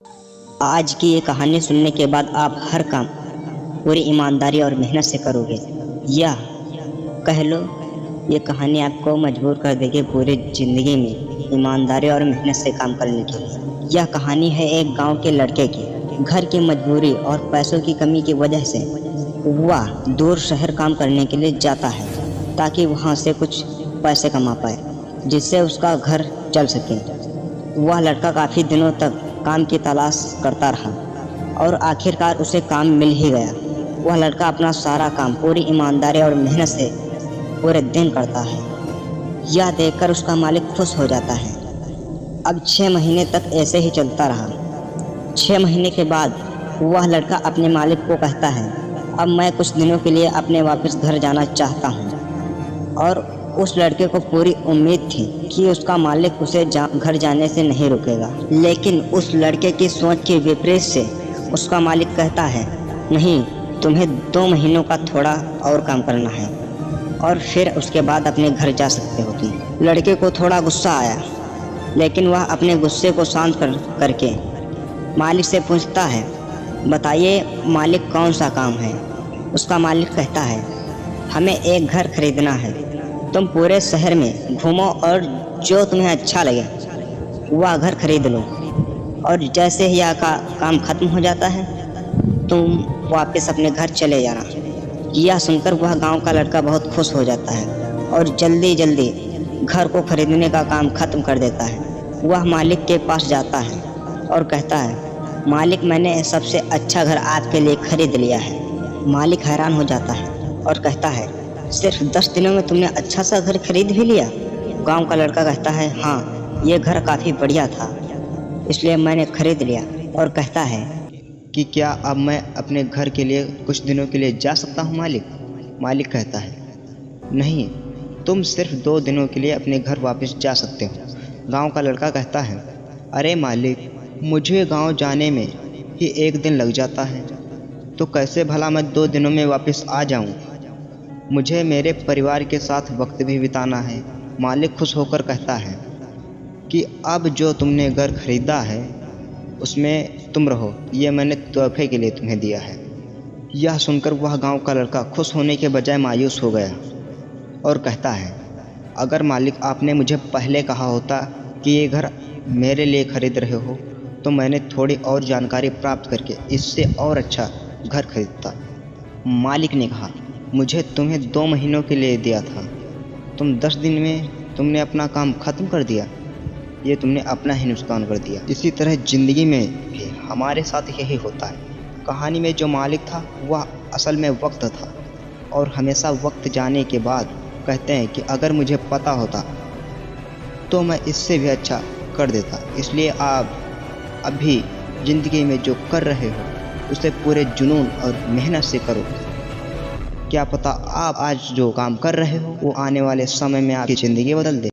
आज की ये कहानी सुनने के बाद आप हर काम पूरी ईमानदारी और मेहनत से करोगे, या कह लो ये कहानी आपको मजबूर कर देगी पूरी ज़िंदगी में ईमानदारी और मेहनत से काम करने के लिए। यह कहानी है एक गांव के लड़के की। घर की मजबूरी और पैसों की कमी की वजह से वह दूर शहर काम करने के लिए जाता है ताकि वहां से कुछ पैसे कमा पाए जिससे उसका घर चल सके। वह लड़का काफ़ी दिनों तक काम की तलाश करता रहा और आखिरकार उसे काम मिल ही गया। वह लड़का अपना सारा काम पूरी ईमानदारी और मेहनत से पूरे दिन करता है। यह देखकर उसका मालिक खुश हो जाता है। अब 6 महीने तक ऐसे ही चलता रहा। 6 महीने के बाद वह लड़का अपने मालिक को कहता है, अब मैं कुछ दिनों के लिए अपने वापस घर जाना चाहता हूँ। और उस लड़के को पूरी उम्मीद थी कि उसका मालिक उसे घर जाने से नहीं रोकेगा, लेकिन उस लड़के की सोच के विपरीत से उसका मालिक कहता है, नहीं, तुम्हें 2 महीनों का थोड़ा और काम करना है और फिर उसके बाद अपने घर जा सकते हो तुम। लड़के को थोड़ा गुस्सा आया, लेकिन वह अपने गुस्से को शांत करके मालिक से पूछता है, बताइए मालिक, कौन सा काम है? उसका मालिक कहता है, हमें एक घर खरीदना है। तुम पूरे शहर में घूमो और जो तुम्हें अच्छा लगे वह घर खरीद लो, और जैसे ही यह काम खत्म हो जाता है तुम वापस अपने घर चले जाना। यह सुनकर वह गांव का लड़का बहुत खुश हो जाता है और जल्दी जल्दी घर को खरीदने का काम खत्म कर देता है। वह मालिक के पास जाता है और कहता है, मालिक, मैंने सबसे अच्छा घर आपके लिए खरीद लिया है। मालिक हैरान हो जाता है और कहता है, सिर्फ 10 दिनों में तुमने अच्छा सा घर खरीद भी लिया? गांव का लड़का कहता है, हाँ, ये घर काफ़ी बढ़िया था इसलिए मैंने खरीद लिया। और कहता है कि क्या अब मैं अपने घर के लिए कुछ दिनों के लिए जा सकता हूँ मालिक? मालिक कहता है, नहीं, तुम सिर्फ 2 दिनों के लिए अपने घर वापस जा सकते हो। गांव का लड़का कहता है, अरे मालिक, मुझे गांव जाने में ही 1 दिन लग जाता है, तो कैसे भला मैं 2 दिनों में वापस आ जाऊँ? मुझे मेरे परिवार के साथ वक्त भी बिताना है। मालिक खुश होकर कहता है कि अब जो तुमने घर खरीदा है उसमें तुम रहो, ये मैंने तोहफे के लिए तुम्हें दिया है। यह सुनकर वह गांव का लड़का खुश होने के बजाय मायूस हो गया और कहता है, अगर मालिक आपने मुझे पहले कहा होता कि ये घर मेरे लिए खरीद रहे हो तो मैंने थोड़ी और जानकारी प्राप्त करके इससे और अच्छा घर खरीदता। मालिक ने कहा, मुझे तुम्हें 2 महीनों के लिए दिया था, तुम 10 दिन में तुमने अपना काम ख़त्म कर दिया। ये तुमने अपना ही नुकसान कर दिया। इसी तरह ज़िंदगी में भी हमारे साथ यही होता है। कहानी में जो मालिक था वह असल में वक्त था, और हमेशा वक्त जाने के बाद कहते हैं कि अगर मुझे पता होता तो मैं इससे भी अच्छा कर देता। इसलिए आप अभी ज़िंदगी में जो कर रहे हो उसे पूरे जुनून और मेहनत से करो। क्या पता आप आज जो काम कर रहे हो वो आने वाले समय में आपकी ज़िंदगी बदल दे।